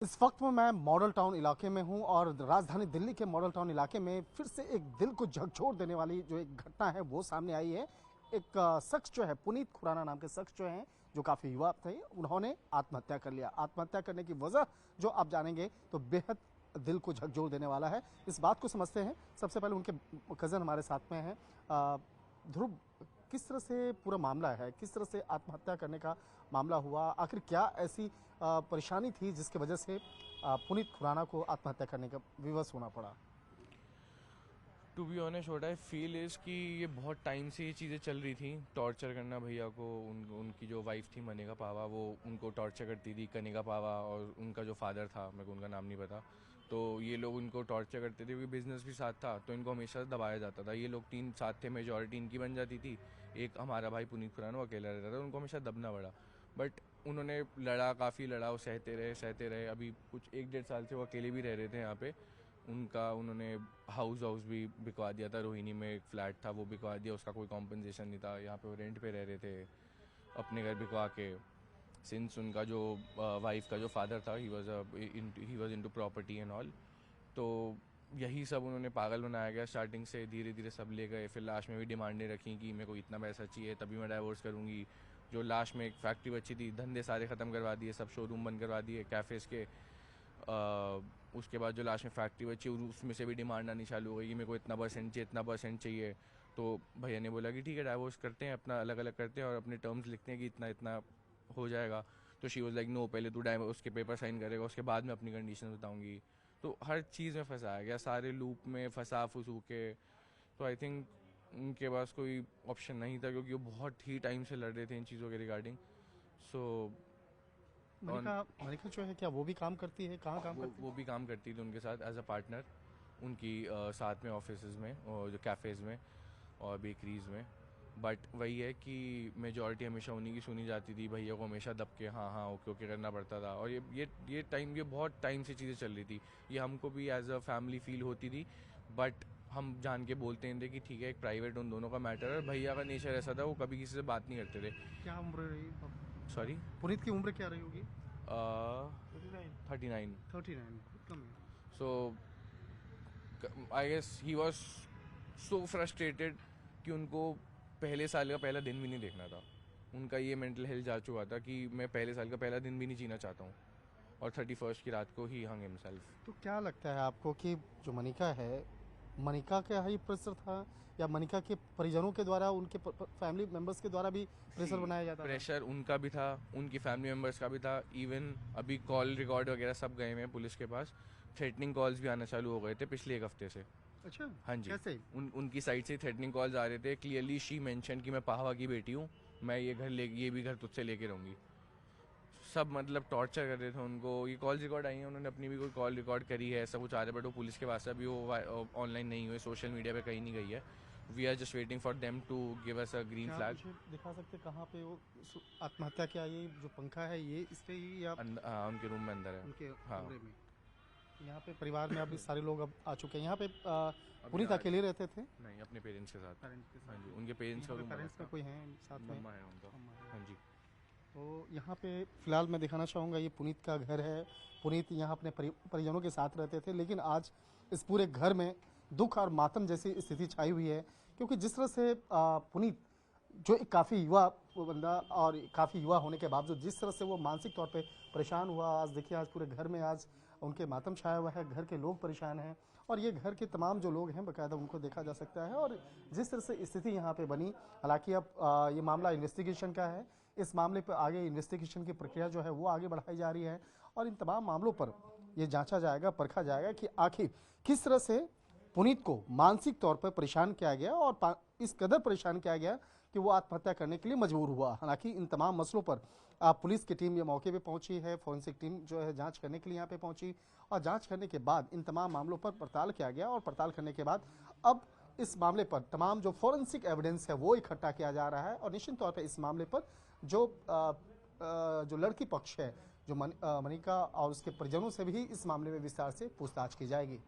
इस वक्त में मैं मॉडल टाउन इलाके में हूं और राजधानी दिल्ली के मॉडल टाउन इलाके में फिर से एक दिल को झकझोर देने वाली जो एक घटना है वो सामने आई है। एक शख्स जो है पुनीत खुराना नाम के शख्स जो हैं जो काफ़ी युवा थे, उन्होंने आत्महत्या कर लिया। आत्महत्या करने की वजह जो आप जानेंगे तो बेहद दिल को झकझोर देने वाला है। इस बात को समझते हैं। सबसे पहले उनके कज़न हमारे साथ में हैं। ध्रुव, किस तरह से पूरा मामला है, किस तरह से आत्महत्या करने का मामला हुआ, आखिर क्या ऐसी परेशानी थी जिसकी वजह से पुनीत खुराना को आत्महत्या करने का विवश होना पड़ा? To be honest what I feel is कि ये बहुत टाइम से ये चीज़ें चल रही थी। टॉर्चर करना भैया को, उनकी जो वाइफ थी मनिका पावा, वो उनको टॉर्चर करती थी। कनिका पावा और उनका जो फादर था, मेरे को उनका नाम नहीं पता, तो ये लोग उनको टॉर्चर करते थे क्योंकि बिजनेस भी साथ था, तो इनको हमेशा दबाया जाता था। ये लोग तीन साथ थे, मेजॉरिटी इनकी बन जाती थी। एक हमारा भाई पुनीत खुराना वो अकेला रहता था, उनको हमेशा दबना पड़ा। बट उन्होंने लड़ा, काफ़ी लड़ा, वो सहते रहे। अभी कुछ 1-1.5 साल से वो अकेले भी रह रहे थे यहाँ पे। उन्होंने हाउस भी बिकवा दिया था। रोहिणी में एक फ्लैट था, वो बिकवा दिया, उसका कोई कॉम्पनसेशन नहीं था। यहाँ पे वो रेंट पे रह रहे थे अपने घर बिकवा के। सिंस उनका जो वाइफ का जो फादर था, he was into property and all, तो यही सब उन्होंने पागल बनाया गया। स्टार्टिंग से धीरे धीरे सब ले गए। फिर लास्ट में भी डिमांडें रखी कि मेरे को इतना पैसा चाहिए तभी मैं डाइवोर्स करूँगी। जो लास्ट में एक फैक्ट्री बची थी, धंधे सारे ख़त्म करवा दिए, सब शोरूम बंद करवा दिए कैफ़ेज़ के। उसके बाद जो लास्ट में फैक्ट्री बची, उसमें से भी डिमांड आनी चालू हो गई कि मेरे को इतना परसेंट चाहिए, इतना परसेंट चाहिए। तो भैया ने बोला कि ठीक है, डाइवोर्स करते हैं, अपना अलग अलग करते हैं और अपने टर्म्स लिखते हैं कि इतना इतना हो जाएगा। तो शी वॉज लाइक नो, पहले तू डाइवोर्स के पेपर साइन करेगा, उसके बाद मैं अपनी कंडीशन बताऊंगी। तो हर चीज़ में फंसाया गया, सारे लूप में फंसा फुसू के। तो आई थिंक उनके पास कोई ऑप्शन नहीं था, क्योंकि वो बहुत ही टाइम से लड़ रहे थे इन चीज़ों के रिगार्डिंग। सो मनिका मनिका जो है क्या वो भी काम करती है? कहाँ काम करती वो भी काम करती थी उनके साथ एज अ पार्टनर, उनकी साथ में ऑफिस में और जो कैफ़ेज़ में और बेकरीज़ में। बट वही है कि मेजॉरिटी हमेशा उन्हीं की सुनी जाती थी। भैया को हमेशा दब के हाँ हाँ ओके ओके करना पड़ता था। और ये बहुत टाइम से चीज़ें चल रही थी। ये हमको भी एज अ फैमिली फील होती थी, बट हम जान के बोलते हैं थे कि ठीक है, एक प्राइवेट उन दोनों का मैटर है। भैया का नेचर ऐसा था, वो कभी किसी से बात नहीं करते थे। है? क्या उम्र रही? सॉरी, पुनीत की उम्र क्या रही होगी? 39। 39, कम है। So I guess he was so frustrated कि उनको पहले साल का पहला दिन भी नहीं देखना था। उनका ये मेंटल हेल्थ जा चुका था कि मैं पहले साल का पहला दिन भी नहीं जीना चाहता हूँ। और 31st की रात को ही हंग हिमसेल्फ। तो क्या लगता है आपको कि जो मनिका है, मनिका का ही प्रेशर था या मनिका के परिजनों के द्वारा, उनके फैमिली मेंबर्स के द्वारा भी प्रेशर बनाया जाता था? प्रेशर उनका भी था, उनकी फैमिली मेम्बर्स का भी था। इवन अभी कॉल रिकॉर्ड वगैरह सब गए हैं पुलिस के पास। थ्रेटनिंग कॉल्स भी आना चालू हो गए थे पिछले 1 हफ्ते से। अच्छा। हाँ जी, कैसे? उनकी साइड से थ्रेटनिंग कॉल्स आ रहे थे। क्लियरली शी मेंशन कि मैं पाहवा की बेटी हूँ, मैं ये भी घर तुझसे लेके रहूँगी। सब मतलब टॉर्चर कर रहे थे उनको। ये कॉल रिकॉर्ड आई है, उन्होंने अपनी भी कोई कॉल रिकॉर्ड करी है, ऐसा कुछ आ रहा है। बट वो पुलिस के पास अभी वो ऑनलाइन नहीं हुई, सोशल मीडिया पे कहीं नहीं गई है। We are just waiting for them to give us a green क्या आप फ्लैग। मुझे दिखा सकते कहाँ पे वो आत्महत्या किया? ये जो पंखा है ये इस पे ही या हाँ, उनके रूम में अंदर है। उनके हाँ, कमरे में? यहाँ पे परिवार में अभी सारे लोग अब आ चुके हैं। यहाँ पे अभी पुनीत आज अकेले रहते थे? नहीं, अपने पेरेंट्स के साथ। पेरेंट्स के हाँ साथ जी, ही? उनके पेरेंट्स का यहाँ पे रूम अलग पेरेंट्स में था। कोई हैं साथ में? मम्मा है उनका। अम्मा है। हाँ जी। तो यहाँ पे फिलहाल मैं दिखाना चाहूँगा, ये पुनीत का घर है। पुनीत यहाँ अपने परिजनों के साथ रहते थे, लेकिन आज इस पूरे घर में दुख और मातम जैसी स्थिति छाई हुई है। क्योंकि जिस तरह से पुनीत जो एक काफ़ी युवा वो बंदा और काफ़ी युवा होने के बावजूद जिस तरह से वो मानसिक तौर पे परेशान हुआ, आज देखिए आज पूरे घर में आज उनके मातम छाया हुआ है। घर के लोग परेशान हैं और ये घर के तमाम जो लोग हैं बाकायदा उनको देखा जा सकता है। और जिस तरह से स्थिति यहाँ पे बनी, हालांकि अब ये मामला इन्वेस्टिगेशन का है। इस मामले पर आगे इन्वेस्टिगेशन की प्रक्रिया जो है वो आगे बढ़ाई जा रही है और इन तमाम मामलों पर ये जांचा जाएगा, परखा जाएगा कि आखिर किस तरह से पुनीत को मानसिक तौर पर परेशान किया गया और इस कदर परेशान किया गया कि वो आत्महत्या करने के लिए मजबूर हुआ। हालांकि इन तमाम मसलों पर पुलिस की टीम ये मौके पे पहुंची है, फॉरेंसिक टीम जो है जांच करने के लिए यहाँ पे पहुंची और जांच करने के बाद इन तमाम मामलों पर पड़ताल किया गया और पड़ताल करने के बाद अब इस मामले पर तमाम जो फॉरेंसिक एविडेंस है वो इकट्ठा किया जा रहा है और निश्चित तौर पर इस मामले पर जो लड़की पक्ष है, जो मनिका और उसके परिजनों से भी इस मामले में विस्तार से पूछताछ की जाएगी।